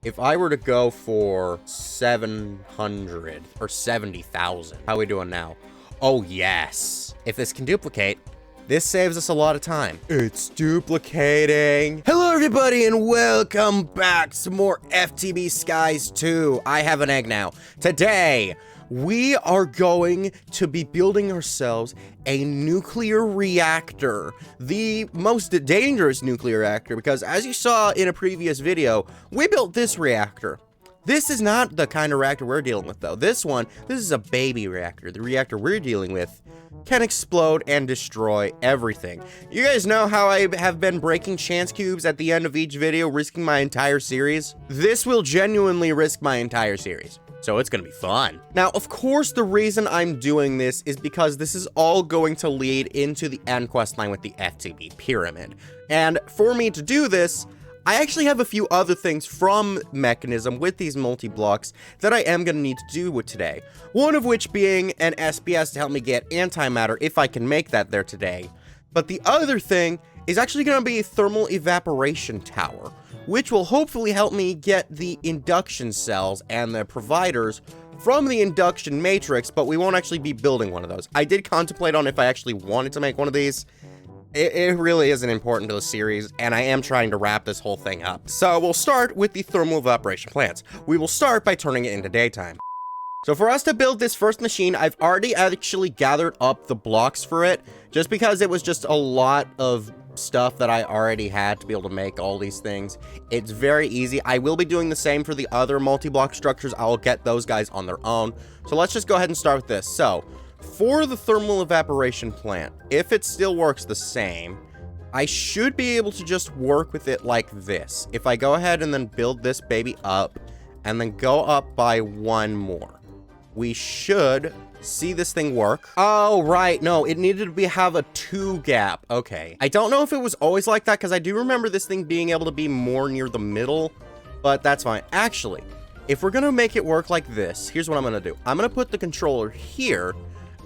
If I were to go for 700 or 70,000, how are we doing now? Oh, yes. If this can duplicate, this saves us a lot of time. It's duplicating. Hello, everybody, and welcome back to more FTB Skies 2. I have an egg now. Today, we are going to be building ourselves a nuclear reactor. The most dangerous nuclear reactor, because as you saw in a previous video, we built this reactor. This is not the kind of reactor we're dealing with, though. This is a baby reactor. The reactor we're dealing with can explode and destroy everything. You guys know how I have been breaking chance cubes at the end of each video, risking my entire series? This will genuinely risk my entire series. So it's gonna be fun. Now, of course, the reason I'm doing this is because this is all going to lead into the end quest line with the FTB pyramid. And for me to do this, I actually have a few other things from Mekanism with these multi-blocks that I am going to need to do with today. One of which being an SPS to help me get antimatter if I can make that there today. But the other thing is actually going to be a thermal evaporation tower, which will hopefully help me get the induction cells and the providers from the induction matrix, but we won't actually be building one of those. I did contemplate on if I actually wanted to make one of these. It really isn't important to the series, and I am trying to wrap this whole thing up. So we'll start with the thermal evaporation plants. We will start by turning it into daytime. So for us to build this first machine, I've already actually gathered up the blocks for it, just because it was just a lot of stuff that I already had to be able to make all these things. It's very easy. I will be doing the same for the other multi-block structures. I will get those guys on their own. So let's just go ahead and start with this. So for the thermal evaporation plant, if it still works the same, I should be able to just work with it like this. If I go ahead and then build this baby up and then go up by one more, we should see this thing work. Oh, right. No, it needed to have a 2 gap. Okay. I don't know if it was always like that, because I do remember this thing being able to be more near the middle, but that's fine. Actually, if we're going to make it work like this, here's what I'm going to do. I'm going to put the controller here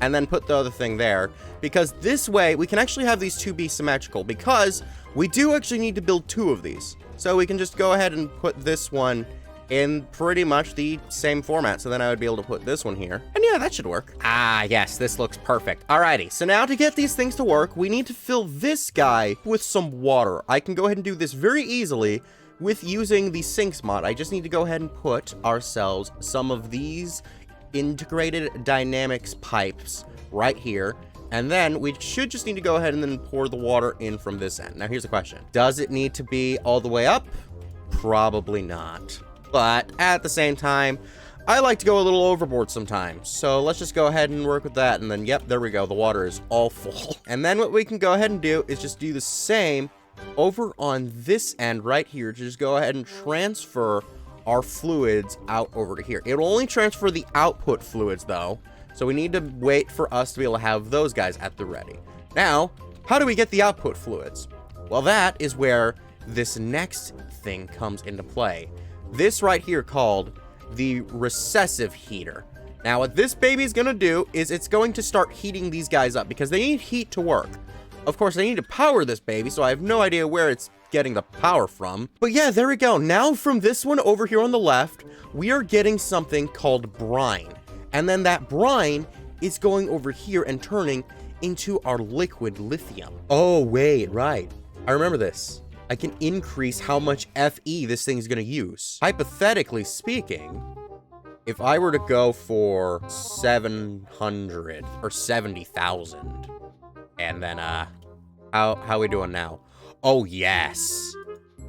and then put the other thing there, because this way we can actually have these two be symmetrical, because we do actually need to build 2 of these. So we can just go ahead and put this one in pretty much the same format. So then I would be able to put this one here. And yeah, that should work. Ah, yes, this looks perfect. Alrighty, so now to get these things to work, we need to fill this guy with some water. I can go ahead and do this very easily with using the sinks mod. I just need to go ahead and put ourselves some of these integrated dynamics pipes right here, and then we should just need to go ahead and then pour the water in from this end. Now here's the question: does it need to be all the way up? Probably not, but at the same time, I like to go a little overboard sometimes, so let's just go ahead and work with that. And then, yep, there we go, the water is all full. And then what we can go ahead and do is just do the same over on this end right here. Just go ahead and transfer our fluids out over to here. It'll only transfer the output fluids though, so we need to wait for us to be able to have those guys at the ready. Now, how do we get the output fluids? Well, that is where this next thing comes into play. This right here called the recessive heater. Now, what this baby is gonna do is it's going to start heating these guys up, because they need heat to work. Of course, I need to power this baby, so I have no idea where it's getting the power from. But yeah, there we go. Now from this one over here on the left, we are getting something called brine. And then that brine is going over here and turning into our liquid lithium. Oh, wait, right. I remember this. I can increase how much Fe this thing is going to use. Hypothetically speaking, if I were to go for 700 or 70,000, and then, how we doing now? Oh, yes.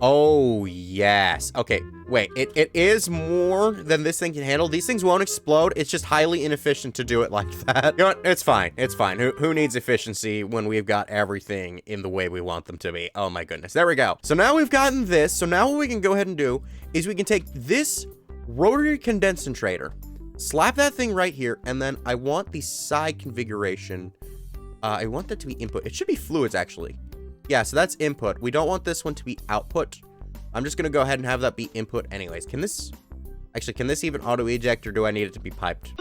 Oh, yes. Okay, wait. It is more than this thing can handle. These things won't explode. It's just highly inefficient to do it like that. You know what? It's fine. It's fine. Who needs efficiency when we've got everything in the way we want them to be? Oh, my goodness. There we go. So now we've gotten this. So now what we can go ahead and do is we can take this rotary condensator, slap that thing right here, and then I want the side configuration. I want that to be input. It should be fluids, actually. Yeah, so that's input. We don't want this one to be output. I'm just going to go ahead and have that be input anyways. Can this even auto eject, or do I need it to be piped?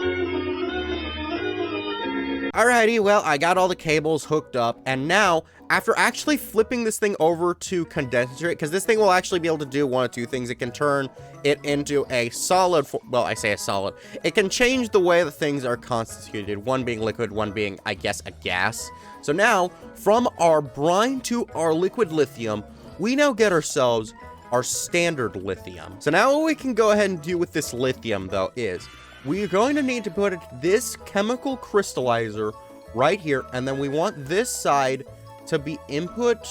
Alrighty, well, I got all the cables hooked up, and now, after actually flipping this thing over to condenserate, because this thing will actually be able to do one of two things. It can turn it into a solid, well, I say a solid. It can change the way that things are constituted, one being liquid, one being, I guess, a gas. So now, from our brine to our liquid lithium, we now get ourselves our standard lithium. So now what we can go ahead and do with this lithium, though, is we're going to need to put this chemical crystallizer right here, and then we want this side to be input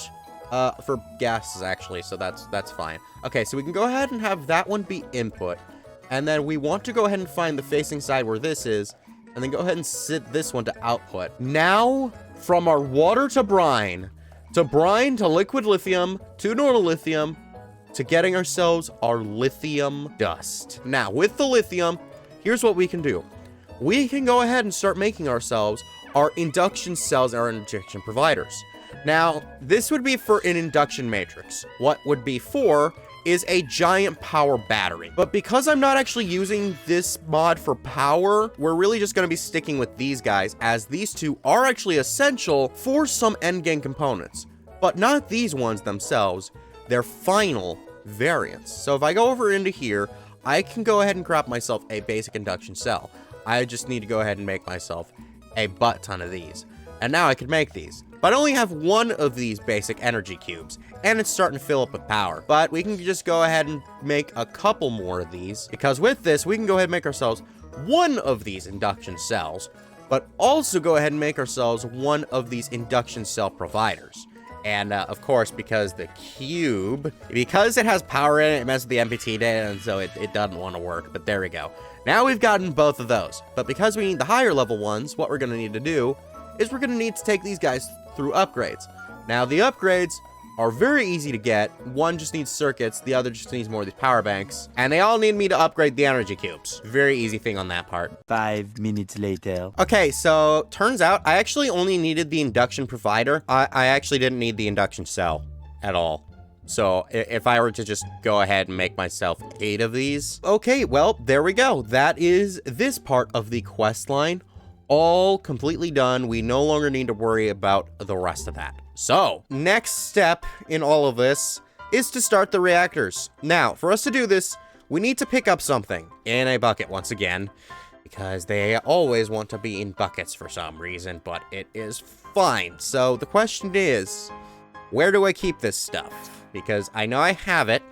for gases, actually, so that's fine. Okay, so we can go ahead and have that one be input, and then we want to go ahead and find the facing side where this is, and then go ahead and set this one to output. Now, from our water to brine to liquid lithium, to normal lithium, to getting ourselves our lithium dust. Now, with the lithium, here's what we can do. We can go ahead and start making ourselves our induction cells and our injection providers. Now, this would be for an induction matrix. What would be for is a giant power battery. But because I'm not actually using this mod for power, we're really just going to be sticking with these guys, as these two are actually essential for some endgame components, but not these ones themselves. They're final variants. So if I go over into here, I can go ahead and crop myself a basic induction cell. I just need to go ahead and make myself a butt ton of these. And now I can make these. But I only have one of these basic energy cubes, and it's starting to fill up with power. But we can just go ahead and make a couple more of these, because with this, we can go ahead and make ourselves one of these induction cells, but also go ahead and make ourselves one of these induction cell providers. And, of course, because the cube, because it has power in it, it messes with the MPT data, and so it doesn't want to work. But there we go. Now we've gotten both of those. But because we need the higher level ones, what we're going to need to do is we're going to need to take these guys through upgrades. Now, the upgrades are very easy to get. One just needs circuits, the other just needs more of these power banks, and they all need me to upgrade the energy cubes. Very easy thing on that part. 5 minutes later. Okay, so turns out I actually only needed the induction provider. I actually didn't need the induction cell at all. So if I were to just go ahead and make myself 8 of these. Okay, well, there we go. That is this part of the quest line. All completely done. We no longer need to worry about the rest of that. So, next step in all of this is to start the reactors. Now, for us to do this, we need to pick up something in a bucket once again, because they always want to be in buckets for some reason, but it is fine. So, the question is, where do I keep this stuff? Because I know I have it,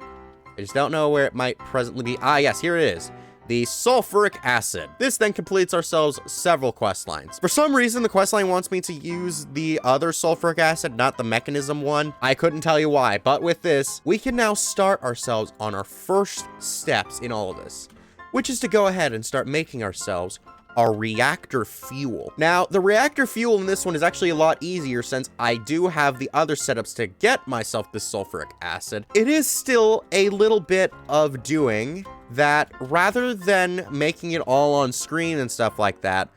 I just don't know where it might presently be. Ah, yes, here it is. The sulfuric acid. This then completes ourselves several quest lines. For some reason, the quest line wants me to use the other sulfuric acid, not the Mekanism one. I couldn't tell you why, but with this, we can now start ourselves on our first steps in all of this, which is to go ahead and start making ourselves our reactor fuel. Now, the reactor fuel in this one is actually a lot easier since I do have the other setups to get myself this sulfuric acid. It is still a little bit of doing that. Rather than making it all on screen and stuff like that,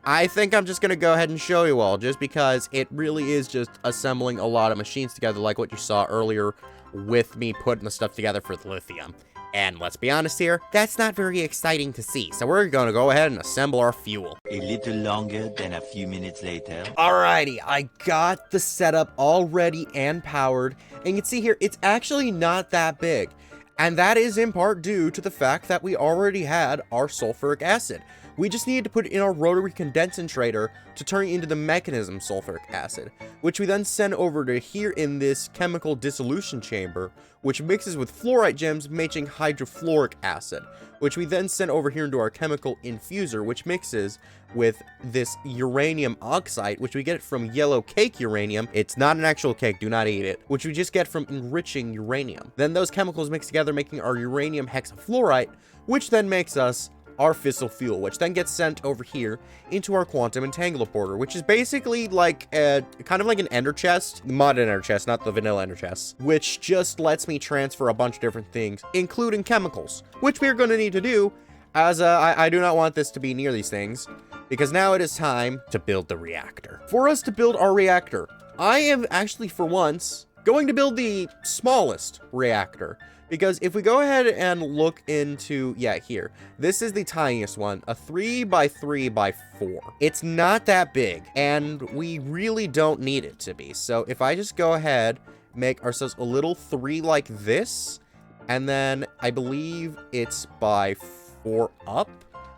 I think I'm just gonna go ahead and show you all, just because it really is just assembling a lot of machines together, like what you saw earlier with me putting the stuff together for the lithium. And let's be honest here, that's not very exciting to see. So we're gonna go ahead and assemble our fuel. A little longer than a few minutes later. Alrighty, I got the setup all ready and powered. And you can see here, it's actually not that big. And that is in part due to the fact that we already had our sulfuric acid. We just needed to put it in our rotary condensator to turn it into the Mekanism sulfuric acid, which we then send over to here in this chemical dissolution chamber, which mixes with fluorite gems, making hydrofluoric acid, which we then send over here into our chemical infuser, which mixes with this uranium oxide, which we get from yellow cake uranium. It's not an actual cake, do not eat it, which we just get from enriching uranium. Then those chemicals mix together, making our uranium hexafluoride, which then makes us our fissile fuel, which then gets sent over here into our quantum entangler, which is basically like kind of like an ender chest, the modded ender chest, not the vanilla ender chest, which just lets me transfer a bunch of different things, including chemicals, which we're going to need to do, as I do not want this to be near these things, because now it is time to build the reactor. For us to build our reactor, I am actually, for once, going to build the smallest reactor, Because if we go ahead and look into, yeah, here, this is the tiniest one, a 3x3x4. It's not that big, and we really don't need it to be. So if I just go ahead, make ourselves a little 3 like this, and then I believe it's by 4 up.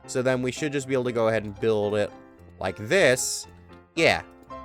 So then we should just be able to go ahead and build it like this. Yeah,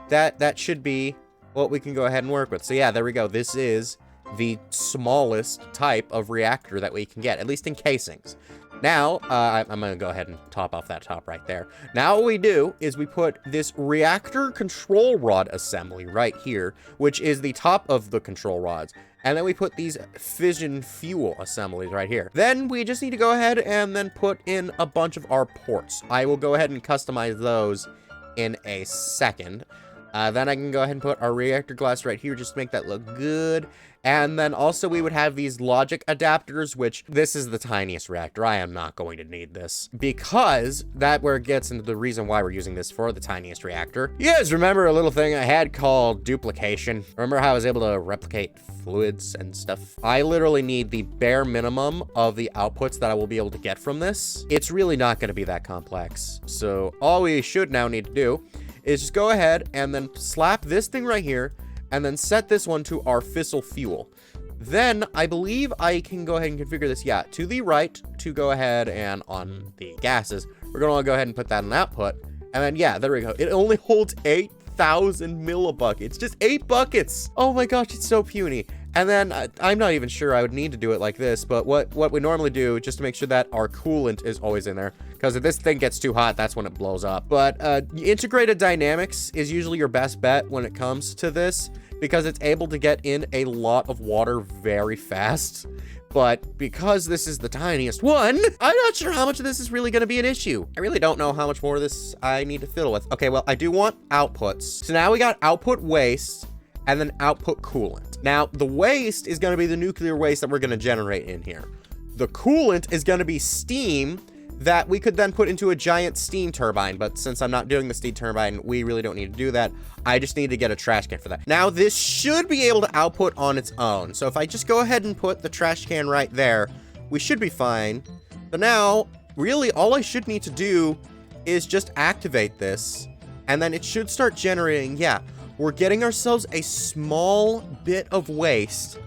that should be what we can go ahead and work with. So yeah, there we go. This is the smallest type of reactor that we can get, at least in casings. Now, I'm going to go ahead and top off that top right there. Now what we do is we put this reactor control rod assembly right here, which is the top of the control rods. And then we put these fission fuel assemblies right here. Then we just need to go ahead and then put in a bunch of our ports. I will go ahead and customize those in a second. Then I can go ahead and put our reactor glass right here just to make that look good. And then also we would have these logic adapters, which this is the tiniest reactor. I am not going to need this because that where it gets into the reason why we're using this for the tiniest reactor. You guys remember a little thing I had called duplication? Remember how I was able to replicate fluids and stuff? I literally need the bare minimum of the outputs that I will be able to get from this. It's really not going to be that complex. So all we should now need to do is just go ahead and then slap this thing right here and then set this one to our fissile fuel. Then I believe I can go ahead and configure this, yeah, to the right to go ahead and on the gases, we're gonna wanna go ahead and put that in output. And then, yeah, there we go. It only holds 8,000 millibuckets, just 8 buckets. Oh my gosh, it's so puny. And then I'm not even sure I would need to do it like this, but what we normally do just to make sure that our coolant is always in there, because if this thing gets too hot, that's when it blows up. But integrated dynamics is usually your best bet when it comes to this, because it's able to get in a lot of water very fast. But because this is the tiniest one, I'm not sure how much of this is really going to be an issue. I really don't know how much more of this I need to fiddle with. Okay, well, I do want outputs. So now we got output waste and then output coolant. Now, the waste is going to be the nuclear waste that we're going to generate in here. The coolant is going to be steam that we could then put into a giant steam turbine, but since I'm not doing the steam turbine, we really don't need to do that. I just need to get a trash can for that. Now, this should be able to output on its own. So if I just go ahead and put the trash can right there, we should be fine. So now, really, all I should need to do is just activate this, and then it should start generating, yeah, we're getting ourselves a small bit of waste,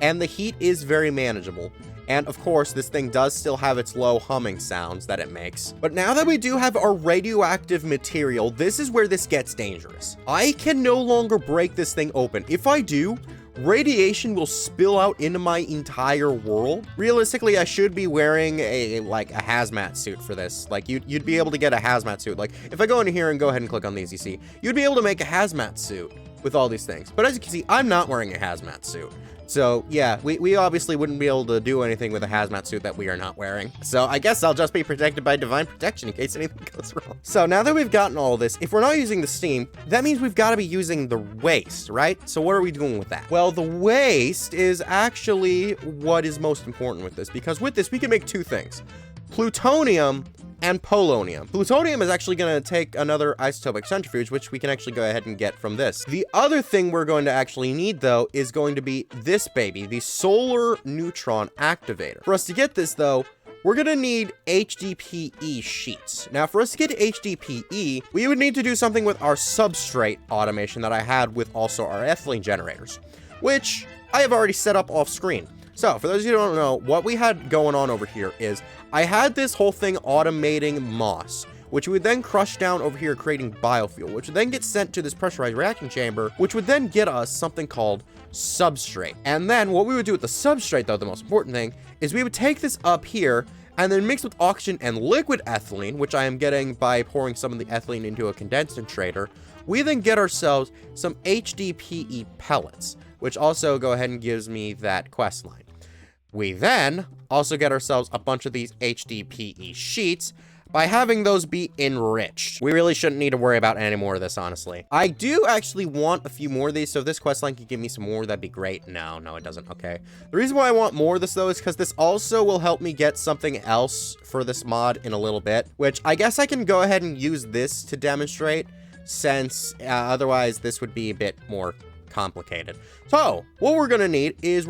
and the heat is very manageable. And of course, this thing does still have its low humming sounds that it makes. But now that we do have our radioactive material, this is where this gets dangerous. I can no longer break this thing open. If I do, radiation will spill out into my entire world. Realistically, I should be wearing a hazmat suit for this. Like, you'd be able to get a hazmat suit. Like, if I go into here and go ahead and click on these, you see, you'd be able to make a hazmat suit with all these things. But as you can see, I'm not wearing a hazmat suit. So yeah, we obviously wouldn't be able to do anything with a hazmat suit that we are not wearing. So I guess I'll just be protected by divine protection in case anything goes wrong. So now that we've gotten all this, if we're not using the steam, that means we've got to be using the waste, right? So what are we doing with that? Well, the waste is actually what is most important with this, because with this, we can make two things: plutonium and polonium. Plutonium is actually going to take another isotopic centrifuge, which we can actually go ahead and get from this. The other thing we're going to actually need, though, is going to be this baby, the solar neutron activator. For us to get this, though, we're going to need HDPE sheets. Now, for us to get HDPE, we would need to do something with our substrate automation that I had with also our ethylene generators, which I have already set up off screen. So, for those of you who don't know, what we had going on over here is I had this whole thing automating moss, which would then crush down over here, creating biofuel, which would then get sent to this pressurized reaction chamber, which would then get us something called substrate. And then what we would do with the substrate, though, the most important thing, is we would take this up here and then mix with oxygen and liquid ethylene, which I am getting by pouring some of the ethylene into a condensator. We then get ourselves some HDPE pellets, which also go ahead and gives me that quest line. We then also get ourselves a bunch of these HDPE sheets by having those be enriched. We really shouldn't need to worry about any more of this, honestly. I do actually want a few more of these, so if this quest line could give me some more, that'd be great. No, it doesn't. Okay. The reason why I want more of this, though, is because this also will help me get something else for this mod in a little bit, which I guess I can go ahead and use this to demonstrate, since otherwise this would be a bit more complicated. So what we're gonna need is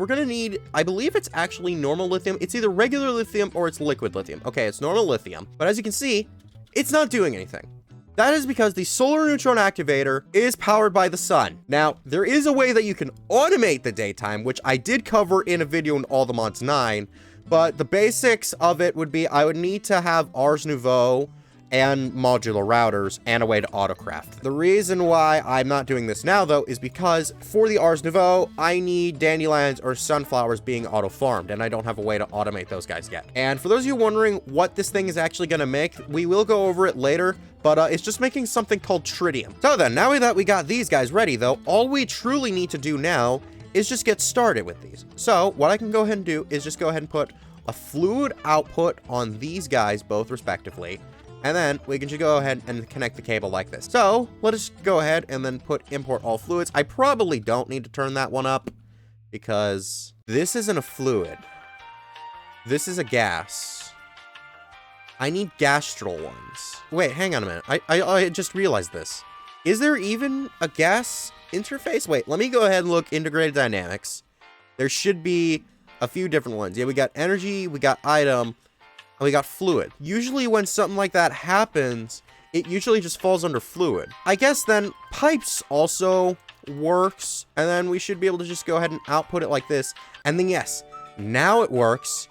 I believe it's actually normal lithium. It's either regular lithium or it's liquid lithium. Okay, it's normal lithium, but as you can see, it's not doing anything. That is because the solar neutron activator is powered by the sun. Now, there is a way that you can automate the daytime, which I did cover in a video in All the Mods 9, but the basics of it would be I would need to have Ars Nouveau and modular routers and a way to autocraft. The reason why I'm not doing this now, though, is because for the Ars Nouveau, I need dandelions or sunflowers being auto-farmed, and I don't have a way to automate those guys yet. And for those of you wondering what this thing is actually going to make, we will go over it later, but it's just making something called tritium. So then, now that we got these guys ready, though, all we truly need to do now is just get started with these. So what I can go ahead and do is just go ahead and put a fluid output on these guys, both respectively. And then we can just go ahead and connect the cable like this. So let us go ahead and then put import all fluids. I probably don't need to turn that one up because this isn't a fluid. This is a gas. I need gastral ones. Wait, hang on a minute. I just realized this. Is there even a gas interface? Wait, let me go ahead and look integrated dynamics. There should be a few different ones. Yeah, we got energy, we got item, and we got fluid. Usually when something like that happens, it usually just falls under fluid. I guess then pipes also works, and then we should be able to just go ahead and output it like this. And then yes, now it works,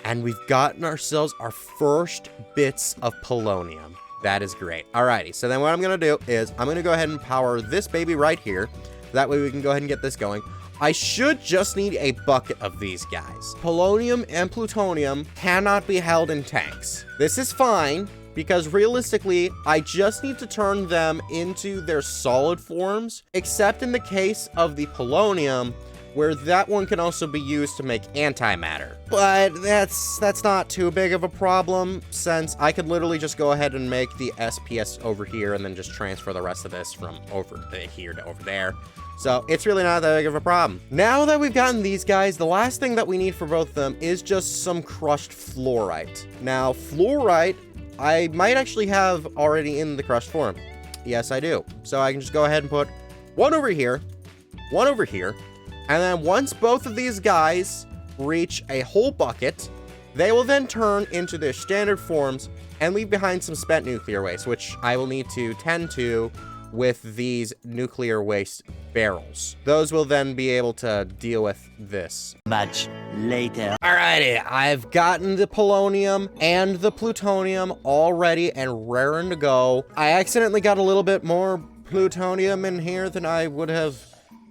and we've gotten ourselves our first bits of polonium. That is great. Alrighty, so then what I'm gonna do is I'm gonna go ahead and power this baby right here. That way we can go ahead and get this going. I should just need a bucket of these guys. Polonium and plutonium cannot be held in tanks. This is fine, because realistically, I just need to turn them into their solid forms, except in the case of the polonium, where that one can also be used to make antimatter. But that's not too big of a problem, since I could literally just go ahead and make the SPS over here and then just transfer the rest of this from over here to over there. So it's really not that big of a problem. Now that we've gotten these guys, the last thing that we need for both of them is just some crushed fluorite. Now, fluorite, I might actually have already in the crushed form. Yes, I do. So I can just go ahead and put one over here, and then once both of these guys reach a whole bucket, they will then turn into their standard forms and leave behind some spent nuclear waste, which I will need to tend to with these nuclear waste barrels. Those will then be able to deal with this. Much later. Alrighty, I've gotten the polonium and the plutonium all ready and raring to go. I accidentally got a little bit more plutonium in here than I would have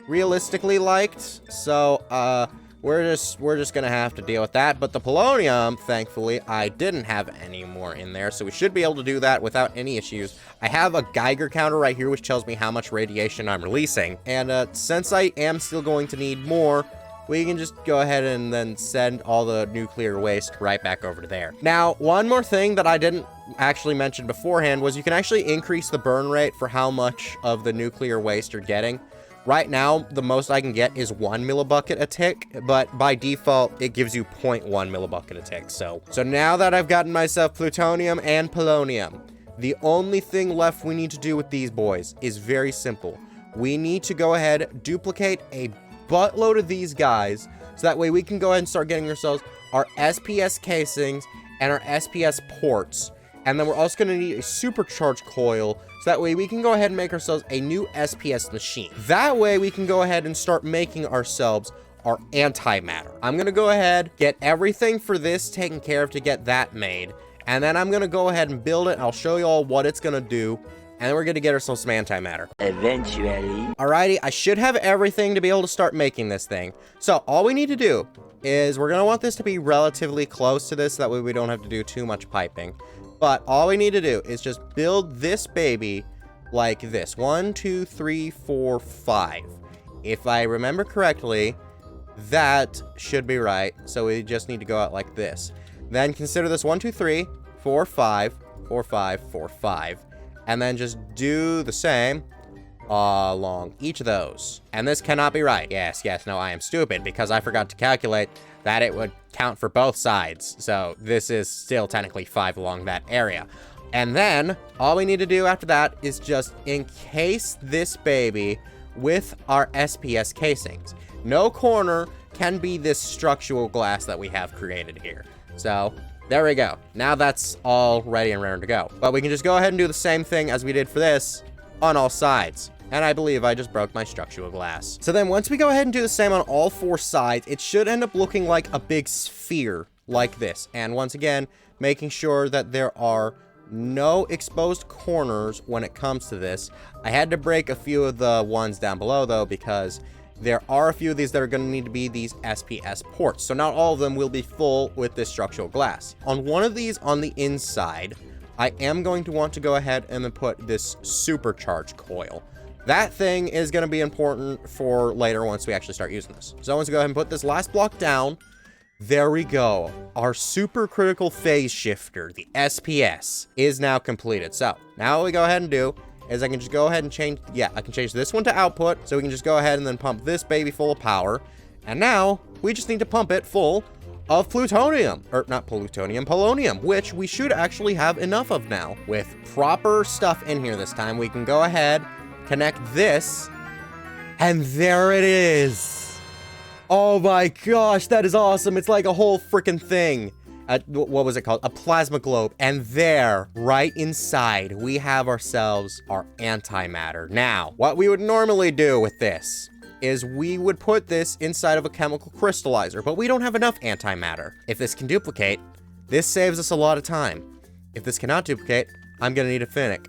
realistically liked, so we're just gonna have to deal with that. But the polonium, thankfully, I didn't have any more in there, so we should be able to do that without any issues. I have a Geiger counter right here, which tells me how much radiation I'm releasing, and since I am still going to need more, we can just go ahead and then send all the nuclear waste right back over to there. Now, one more thing that I didn't actually mention beforehand was you can actually increase the burn rate for how much of the nuclear waste you're getting. Right now, the most I can get is 1 millibucket a tick, but by default, it gives you 0.1 millibucket a tick. So now that I've gotten myself plutonium and polonium, the only thing left we need to do with these boys is very simple. We need to go ahead, duplicate a buttload of these guys, so that way we can go ahead and start getting ourselves our SPS casings and our SPS ports. And then we're also going to need a supercharged coil, so that way we can go ahead and make ourselves a new SPS machine. That way we can go ahead and start making ourselves our antimatter. I'm going to go ahead, get everything for this taken care of to get that made. And then I'm going to go ahead and build it. I'll show you all what it's going to do. And then we're going to get ourselves some antimatter. Eventually. Alrighty, I should have everything to be able to start making this thing. So all we need to do is we're going to want this to be relatively close to this. So that way we don't have to do too much piping. But all we need to do is just build this baby like this. 1, 2, 3, 4, 5. If I remember correctly, that should be right. So we just need to go out like this. Then consider this 1, 2, 3, 4, 5, 4, 5, 4, 5. And then just do the same along each of those. And this cannot be right. Yes, no, I am stupid because I forgot to calculate that it would count for both sides. So this is still technically 5 along that area. And then all we need to do after that is just encase this baby with our SPS casings. No corner can be this structural glass that we have created here. So there we go. Now that's all ready and ready to go. But we can just go ahead and do the same thing as we did for this on all sides. And I believe I just broke my structural glass. So then once we go ahead and do the same on all 4 sides, it should end up looking like a big sphere like this. And once again, making sure that there are no exposed corners when it comes to this. I had to break a few of the ones down below though, because there are a few of these that are going to need to be these SPS ports. So not all of them will be full with this structural glass. On one of these on the inside, I am going to want to go ahead and then put this supercharge coil. That thing is going to be important for later once we actually start using this. So once we go ahead and put this last block down, there we go. Our supercritical phase shifter, the SPS, is now completed. So now what we go ahead and do is I can just go ahead and change, I can change this one to output. So we can just go ahead and then pump this baby full of power. And now we just need to pump it full of plutonium, or not plutonium, polonium, which we should actually have enough of now. With proper stuff in here this time, we can go ahead, connect this, and there it is. Oh my gosh, that is awesome. It's like a whole freaking thing. What was it called? A plasma globe. And there, right inside, we have ourselves our antimatter. Now, what we would normally do with this is we would put this inside of a chemical crystallizer, but we don't have enough antimatter. If this can duplicate, this saves us a lot of time. If this cannot duplicate, I'm gonna need a Finnick.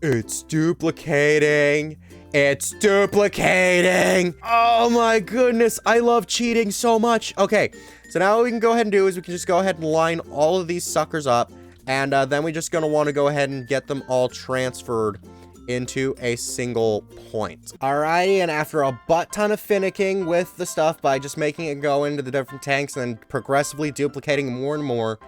It's duplicating. It's duplicating. Oh my goodness. I love cheating so much. Okay, so now what we can go ahead and do is we can just go ahead and line all of these suckers up. And then we're just going to want to go ahead and get them all transferred into a single point. Alrighty, and after a butt ton of finicking with the stuff by just making it go into the different tanks and then progressively duplicating more and more,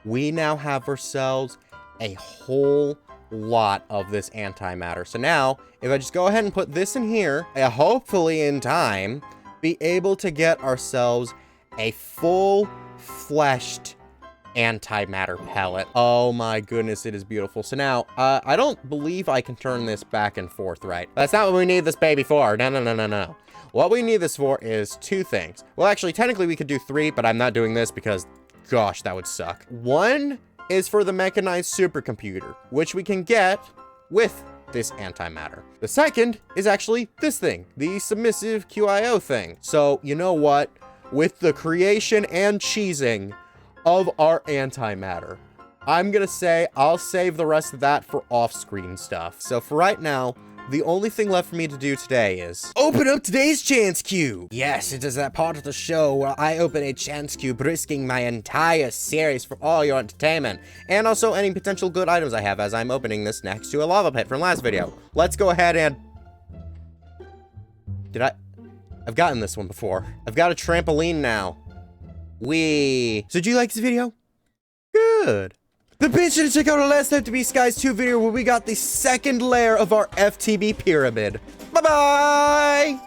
we now have ourselves a whole lot of this antimatter. So now, if I just go ahead and put this in here, hopefully in time, be able to get ourselves a full-fleshed antimatter pellet. Oh my goodness, it is beautiful. So now, I don't believe I can turn this back and forth, right? That's not what we need this baby for. No. What we need this for is 2 things. Well, actually, technically we could do 3, but I'm not doing this because, gosh, that would suck. 1 is for the mechanized supercomputer, which we can get with this antimatter. The second is actually this thing, the submissive QIO thing. So, you know what? With the creation and cheesing of our antimatter, I'm gonna say I'll save the rest of that for off-screen stuff. So for right now, the only thing left for me to do today is open up today's chance cube. Yes, it is that part of the show where I open a chance cube, risking my entire series for all your entertainment, and also any potential good items I have as I'm opening this next to a lava pit from last video. Let's go ahead and... I've gotten this one before. I've got a trampoline now. Whee! So did you like this video? Good. Then be sure to check out our last FTB Skies 2 video where we got the second layer of our FTB pyramid. Bye-bye!